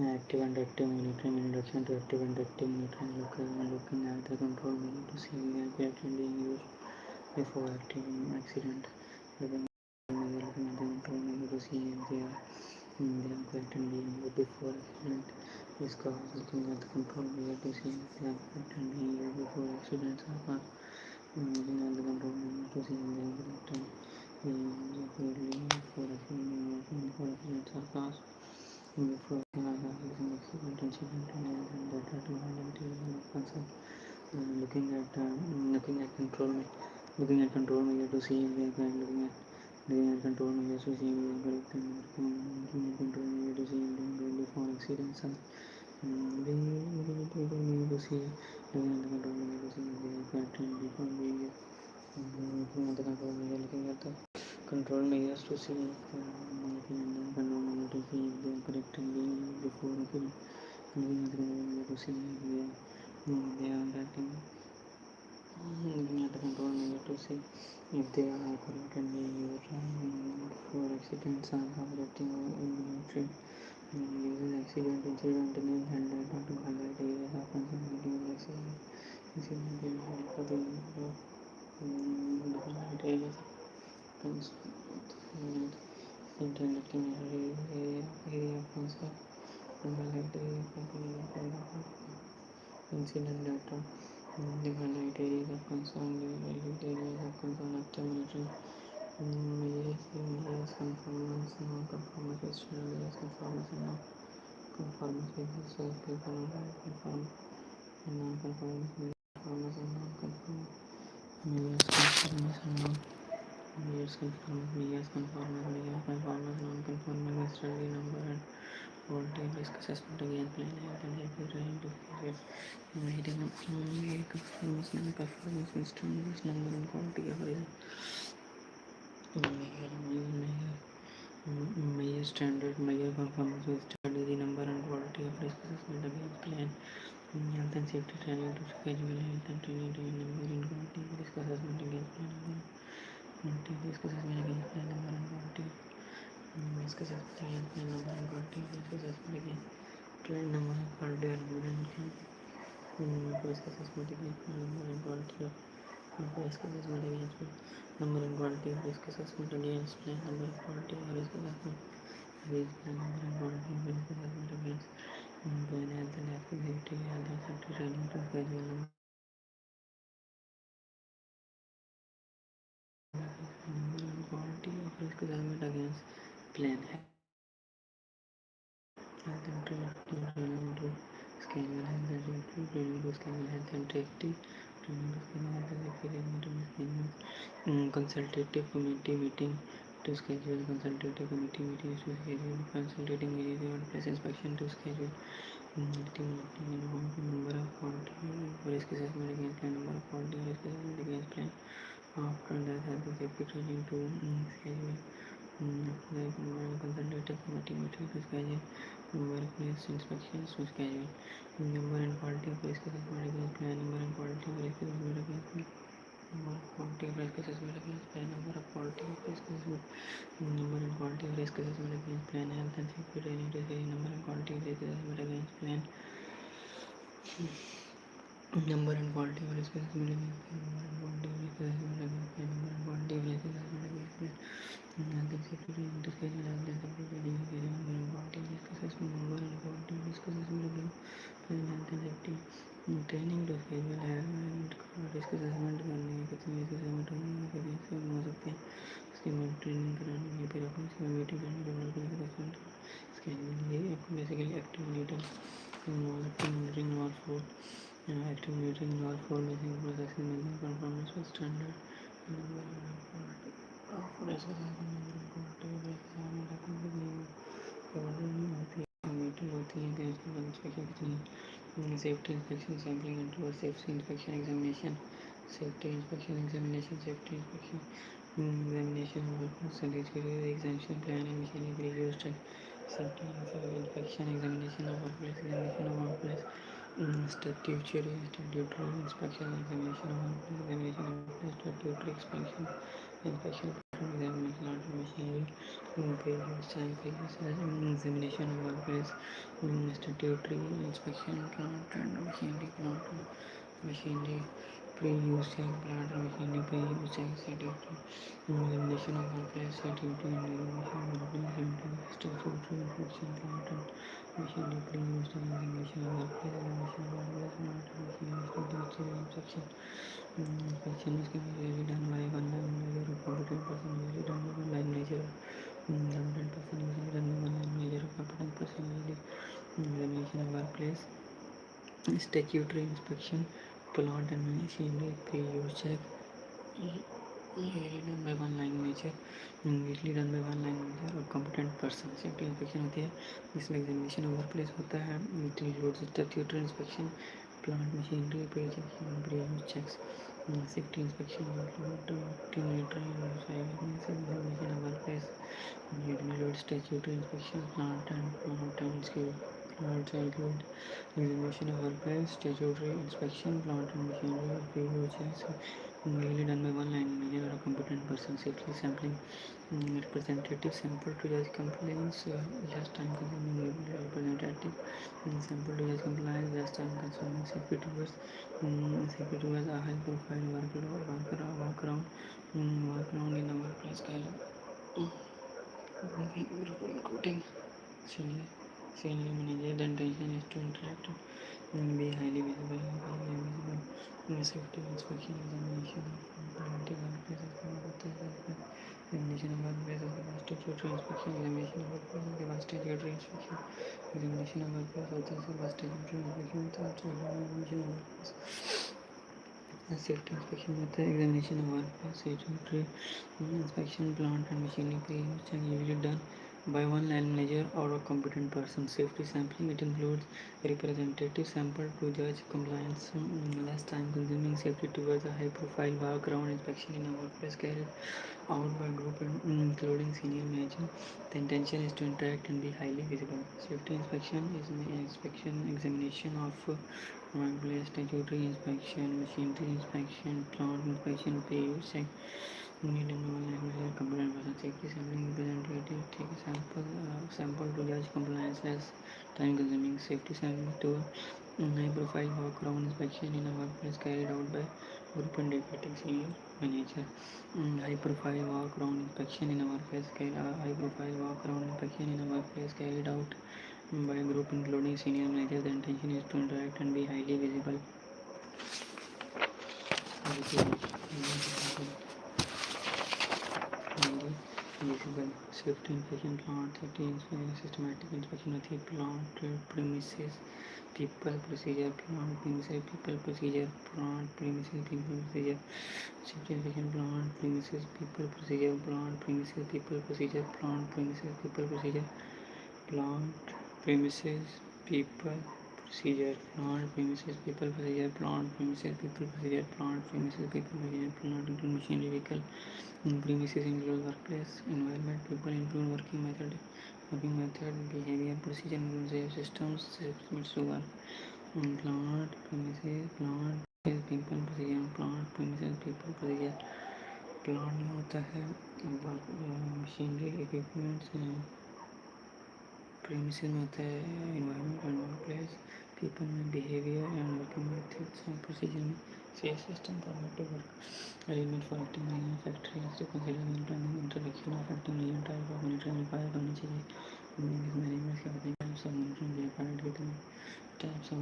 active and active monitoring. Introduction to active and active monitoring. Looking at the control measure to see the correct being used before accident. Looking at the control measure to see if they are correct and being used before accident is caused. Looking at the control measure to see if they are correct and being used before accidents are caused. Looking at the control measure to see if they are correct and being used before accidents are caused. Before accident incident and data to identify concern. Looking at control measure to see if they are correct. Looking at control measures to see if they are correct and looking at control measure to see if they are correct before accidents are looking at control measure to see looking at the control measure to see if they are correct and before being looking at the control measures to see looking at the control measure to see if they are correct and being before accident. Looking at the control measure to see if they are correct and looking at the control measure to see if they are correct and being used for accidents are operating inventory uses incident names and data to highlight areas of concern during accident for the highlight areas of concern interlocking area of concern to highlight area of incident data. The highlight areas of concern, after monitoring measures, conformance, non-conformance, external areas, conformance and non-conformance with self-people, conform and non-conformance, conformance and non-conformance, measures, conformance and non-conformance, non-conformance, external number and quality risk assessment again, plan health and safety training to create performance, non-performance, instruments, number and quality of result. Measure standard, measure performance with strategy, number and quality of risk assessment against plan. Health and safety training to schedule health and training to number and quality of risk assessment against plan. Quality risk assessment against plan, number and quality risk assessment against plan, number and quality risk assessment against plan, number and quality risk assessment against plan, number and quality of risk assessment against plan, number and quality of risk assessment against plan, number and quality of risk assessment against plan, number and quality of risk assessment against plan, health and safety training to schedule number and quality of risk assessment against plan, health and training to schedule health and safety training to schedule health and safety training to schedule health and safety training to schedule consultative committee meeting to schedule consultative committee meetings to schedule consultating agency workplace inspection to schedule number of quality risk assessment against plan, number of quality risk assessment against plan. After that, health and safety training to schedule consultative committee meeting to schedule workplace inspections to schedule number and quality of risk assessment against plan, number and quality of risk assessment against plan. Number of quality of risk assessment against plan, number of quality of risk assessment, number and quality of risk assessment against plan, health and safety training to say number and quality of risk assessment against plan, number and quality of risk assessment against plan, number and quality of risk assessment against plan, number and quality of risk assessment against plan, health and safety training to schedule health and safety training to schedule number and quality of risk assessment, number and quality of risk assessment against plan, health and safety training to schedule risk assessment करने के कितने risk assessment होने के कैसे हो सकते हैं उसके बाद ट्रेनिंग कराने के फिर अपने से मीटिंग करने के बाद risk assessment schedule ये बेसिकली एक्टिव मीटिंग और four active monitoring or for making process management performance with standard meeting होती है safety inspection sampling and tour safety inspection examination safety inspection examination safety inspection examination workers exemption plan and machinery used safety inspection examination of workplace statutory inspection examination of workplace statutory inspection examination machinery, examination of workplace, statutory inspection, plant and machinery, pre-use check, plant and machinery, pre-use check, statutory, examination of workplace, statutory and statutory inspection, plant and machinery, pre-use check, examination of workplace, plant and machinery, statutory inspection. Inspection is usually done by one line manager or competent person, usually done by one line manager. Competent person usually done by one line manager or competent person, usually examination of workplace, statutory inspection, plant and machinery, pre-use check, usually done by one line manager, usually done by one line manager और competent person. Safety inspection होती है जिसमें examination of work place होता है. It includes statutory inspection, plant machinery, pre-use checks. Safety inspection include team monitoring and examination of workplace. It includes statutory inspection, plant and skill. Plants include examination of workplace, statutory inspection, plant and machinery, pre-use checks. Usually done by one line manager or a competent person. Safety sampling, representative sample to judge compliance, last time consuming representative sample to judge compliance, last time consuming safety towards a high profile work around in a workplace including senior manager. The intention is to interact and be highly visible. Safety inspection, examination of workplaces, examination of workplaces, statutory inspection, examination of workplaces, statutory inspection, examination of workplaces, statutory inspection, examination of workplaces. Safety inspection method, examination of workplace, statutory inspection, plant and machinery, pre-use check, usually done by one line manager or a competent person. Safety sampling, it includes representative sample to judge compliance, less time consuming. Safety towards a high profile background inspection in a workplace carried out by group including senior manager. The intention is to interact and be highly visible. Safety inspection is an examination of workplace, statutory inspection, machinery inspection, plant inspection, pre-use check. Need a compliant person. Safety sampling, representative take a sample to judge compliance, less time consuming. Safety sampling to high profile background inspection in a workplace carried out by group indicating senior manager. High profile background inspection in a workplace carried out by a group including senior manager. The intention is to interact and be highly visible. Safety inspection, plant safety inspection, systematic inspection of the plant premises, people, procedure, plant premises, people, procedure, plant premises, people, procedure. Safety inspection, plant premises, people, procedure, plant premises, people, procedure, plant premises, people, procedure, plant premises, people, procedure, plant premises, people, procedure, plant premises, people, procedure, plant premises, people, procedure, plant include machinery, vehicle. Premises include workplace environment, people include working method, behavior, procedure include systems, to work. Plant premises, people, procedure, plant premises, people, procedure. Plant में होता है machinery equipments, premises में होता है environment and work place, people में behaviour and working methods and procedure में safe system formative work arrangement for active management factory to consider planning introduction of active management type of monitoring required होनी चाहिए. Management के होते हैं types of monitoring required कितने types of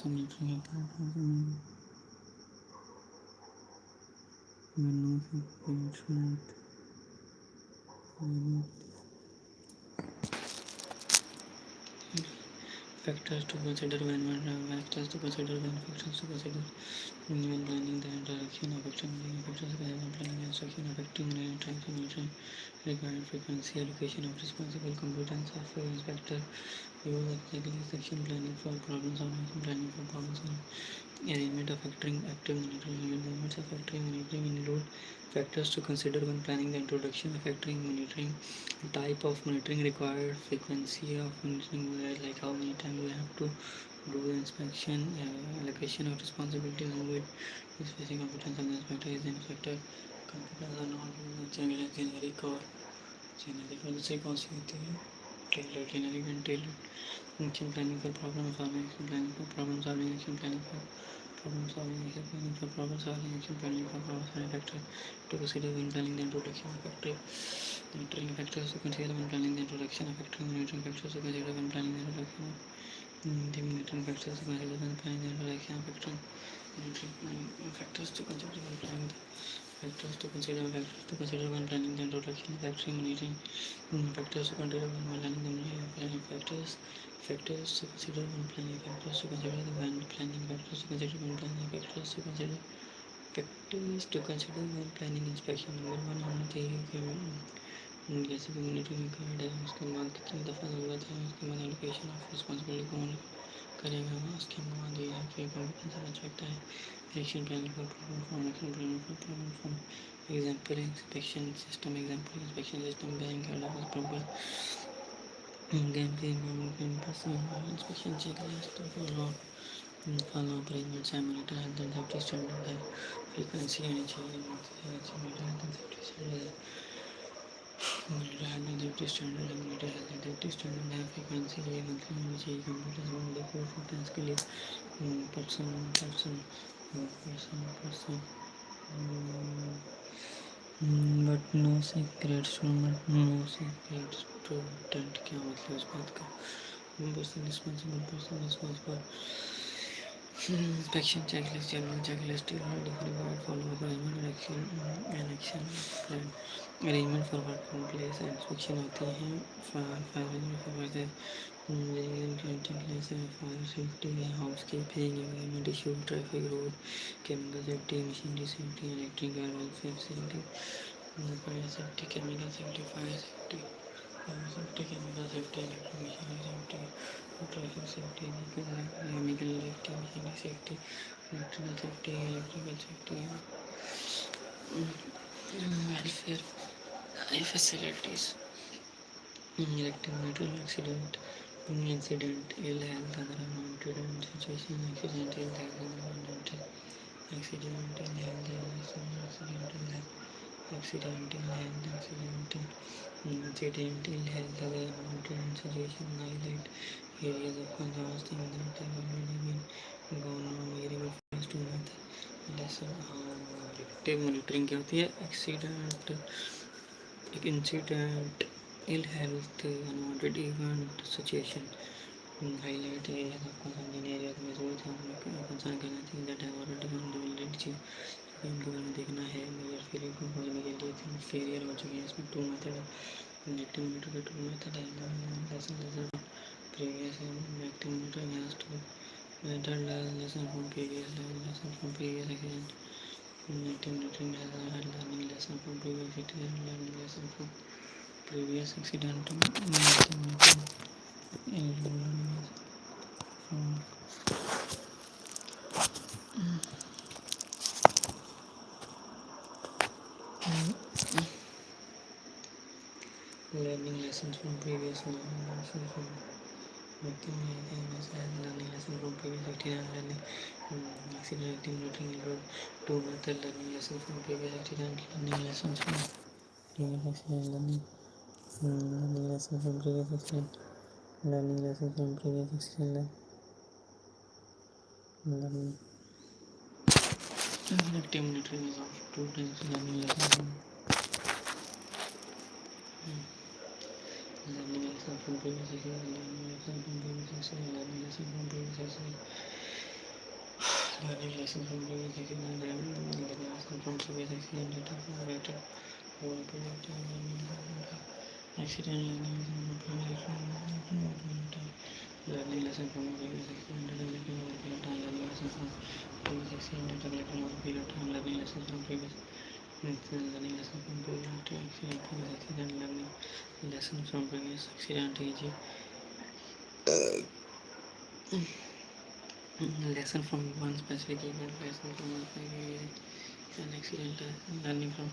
monitoring factors to consider when factors to consider when planning the interaction of factors planning instruction affecting monitoring required frequency, allocation of responsible competence of inspector, use of technical section, planning for problem solving, arrangement of active monitoring. Elements of factoring monitoring include factors to consider when planning the introduction of factoring monitoring, type of monitoring required, frequency of monitoring, like how many times we have to do the inspection, allocation of responsibility, who is facing competence of the inspector, is the inspector computers are not generally cover generally sequence होती है tailored generic and tailored action planning for problem solving action planning for problem solving action planning for problem solving action planning for problem solving action planning for problem solving factor to consider when planning the introduction of factor monitoring factors to consider when planning the introduction of factor monitoring factors to consider when planning the introduction of the monitoring factors to consider when planning the introduction of factor monitoring factors to consider when planning the factors to consider when planning the introduction of factory monitoring factors to consider when planning the planning factors to consider when planning factors to consider when planning factors to consider when planning factors to consider factors to consider when planning inspection number one होना चाहिए जैसे कि monitoring card है उसके बाद कितनी दफ़ा ज़रूरत है उसके बाद allocation of responsibility कौन करेगा उसके बाद ये है कि कंप्यूटर एस्पेक्ट है action planning for problem form action planning for problem form example inspection system bank allows proper gameplay person inspection checklist follow arrangements and monitor health and safety standard है frequency आनी चाहिए monitor health and safety standard है monitor health and safety standard है monitor health and safety standard है frequency ये monthly होनी चाहिए computer से देखो फिटनेस के लिए person but no secrets student क्या मतलब इस बात का person responsible inspection checklist general checklist required follow up action plan arrangement for work in place inspection होती है fire fire safety housekeeping environment issue traffic road chemical safety machinery safety electrical welfare safety fire safety chemical safety fire safety chemical safety electric machinery safety traffic safety chemical safety machinery safety electrical safety welfare facilities electric metal accident ill health other unwanted situation accident ill health other unwanted accident ill health accident ill health other unwanted situation highlight areas of contrast that have already been gone on variable phase 2 method lesson reactive monitoring क्या होती है incident ill health unwanted event situation highlight areas of concern areas में जरूरत है हमें concern करना चाहिए that have already been related चीज इनको हमें देखना है मेजर फेलियर को खोजने के लिए फेलियर हो चुके हैं इसमें 2 मेथड है reactive monitor का 2 मेथड है lesson previous reactive monitoring has 2 method lesson from previous accident reactive monitoring has learning lesson from previous accident learning lesson from previous accident learning lessons from previous learning lesson from previous accident learning accident monitoring road 2 method learning lesson from previous accident learning lessons from previous accident learning lesson from previous accident learning lesson from previous accident learning active monitoring is of 2 times learning lesson from learning lesson from previous accident learning lesson from previous accident learning lesson from previous accident learning lesson from previous accident learning lesson from previous accident data from better accident learning lesson from previous accident learning lesson from previous accident data collected over a period of time learning lesson from previous learning lesson from previous accident learning lesson from previous accident lesson from one specific event lesson from one specific an accident learning from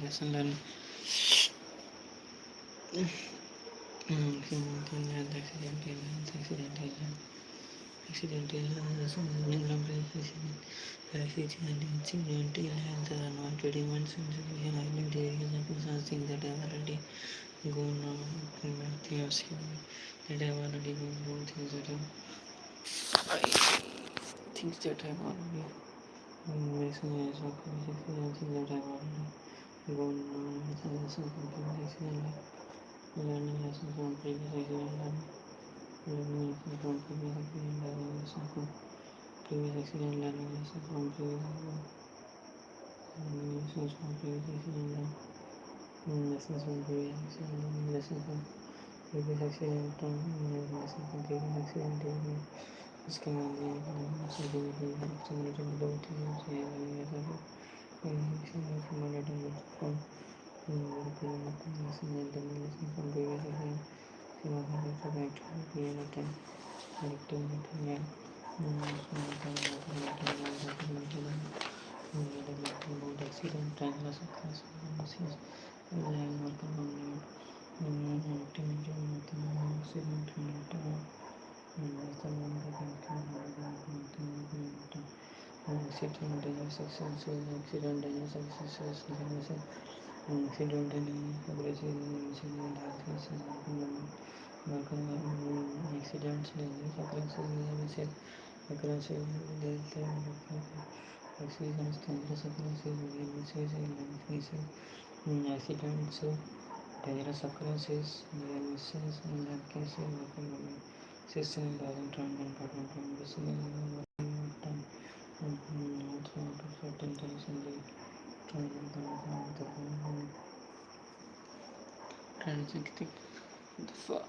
lesson learning accident accidental accidental health are unwanted events in situation island areas and things that have already gone wrong, things that have already gone wrong, things that have already things that have already gone wrong, learning lessons from previous accident, learning lessons from previous accident, learning lessons from previous accident, learning lessons from previous accident, learning lessons from previous accident, lessons from previous accident, learning lessons from previous accident, learning lessons from previous accident, discovering the accelerated ability of the from monitoring from lessons and learning lessons from previous accident, period of time, collecting material, about accident, time loss of consequences, relying work on activity, accident, accident, dangerous successes, accident, dangerous successes, accident, aggressive, incident, accidents, accidents, dangerous occurrences, aggressive, accidents, dangerous occurrences, accidents, dangerous occurrences, near misses, in that case, system doesn't run and pattern from the same time, also to certain times in the transiting the far,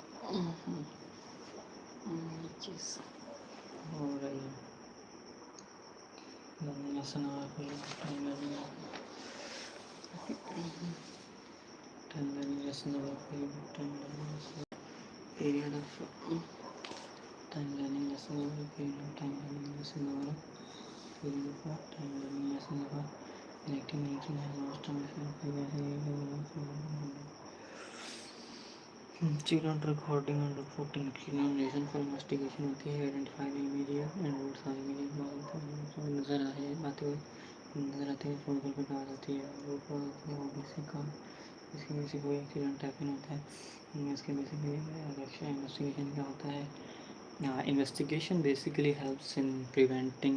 which is alright. Learning lesson or time learning lesson or period of time learning lesson over period of time learning lesson over period of time learning lesson over electing making and lost time children recording and reporting reason for investigation होती है identify the immediate and root सारी immediate नजर आते हुए नजर आते हैं phone call पर कहा जाती है रूट पर आती है वो बेसिक काम इसकी वजह से कोई एक्सीडेंट हैपन होता है इसके बेसिकली इन्वेस्टिगेशन क्या होता है investigation basically helps in preventing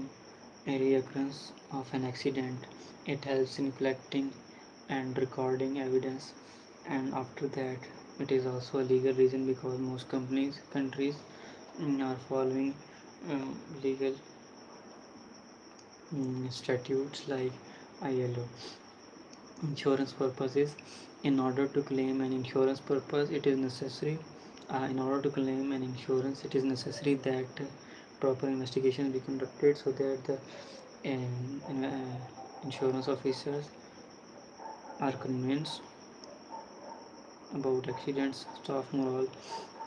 a reoccurrence of an accident. It helps in collecting and recording evidence, and after that, it is also a legal reason because most countries are following legal statutes like ILO. Insurance purposes. In order to claim an insurance purpose, it is necessary. In order to claim an insurance, it is necessary that proper investigation be conducted so that the insurance officers are convinced about accidents, staff morale.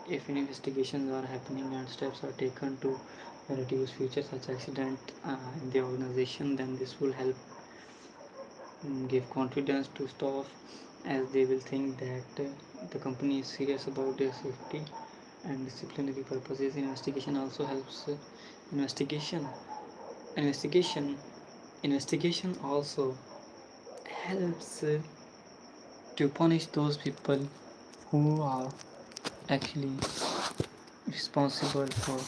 If investigations are happening and steps are taken to reduce future such accident in the organization, then this will help give confidence to staff as they will think that the company is serious about their safety and disciplinary purposes. Investigation also helps investigation investigation also helps to punish those people who are actually responsible for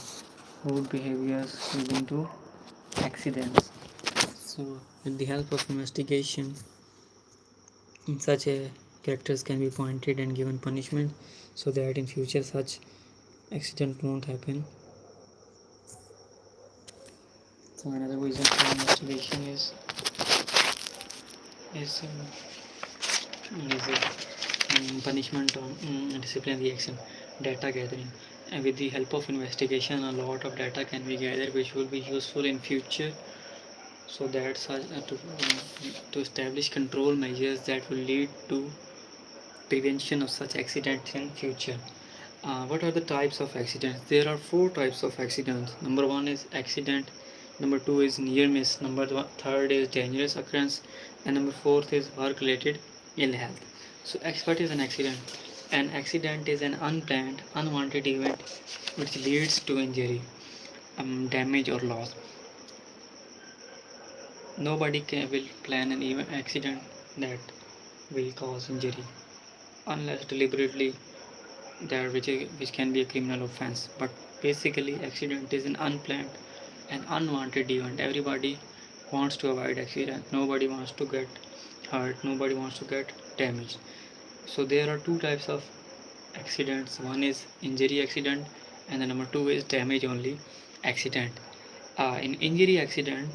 rude behaviors leading to accidents. So with the help of investigation, such a characters can be pointed and given punishment so that in future such accident won't happen. So another reason for investigation is punishment or disciplinary action. Data gathering, and with the help of investigation a lot of data can be gathered which will be useful in future, so that to establish control measures that will lead to prevention of such accidents in future. What are the types of accidents? There are 4 types of accidents. Number 1 is accident, number 2 is near miss, number 3rd is dangerous occurrence, and number 4th is work related ill health. So what is an accident? An accident is an unplanned, unwanted event which leads to injury. damage or loss. Nobody will plan an even accident that will cause injury unless deliberately, that which can be a criminal offense. But basically, accident is an unplanned and unwanted event. Everybody wants to avoid accident. Nobody wants to get hurt. Nobody wants to get damaged. So there are two types of accidents. One is injury accident, and the number two is damage only accident. In injury accident,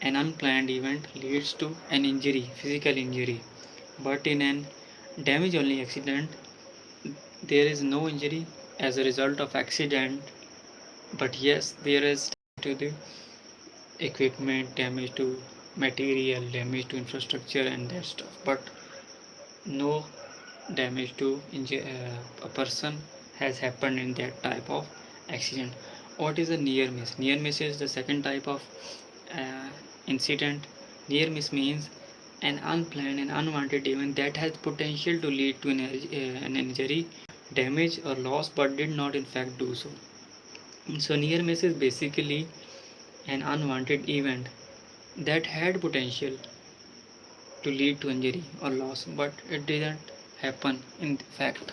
an unplanned event leads to an injury, physical injury. But in an damage only accident, there is no injury as a result of accident, but yes, there is to the equipment, damage to material, damage to infrastructure, and that stuff. But no damage to a person has happened in that type of accident. What is a near miss? Near miss is the second type of uh, incident. Near miss means an unplanned and unwanted event that has potential to lead to an injury, damage, or loss, but did not in fact do so. So near miss is basically an unwanted event that had potential to lead to injury or loss, but it didn't happen in fact.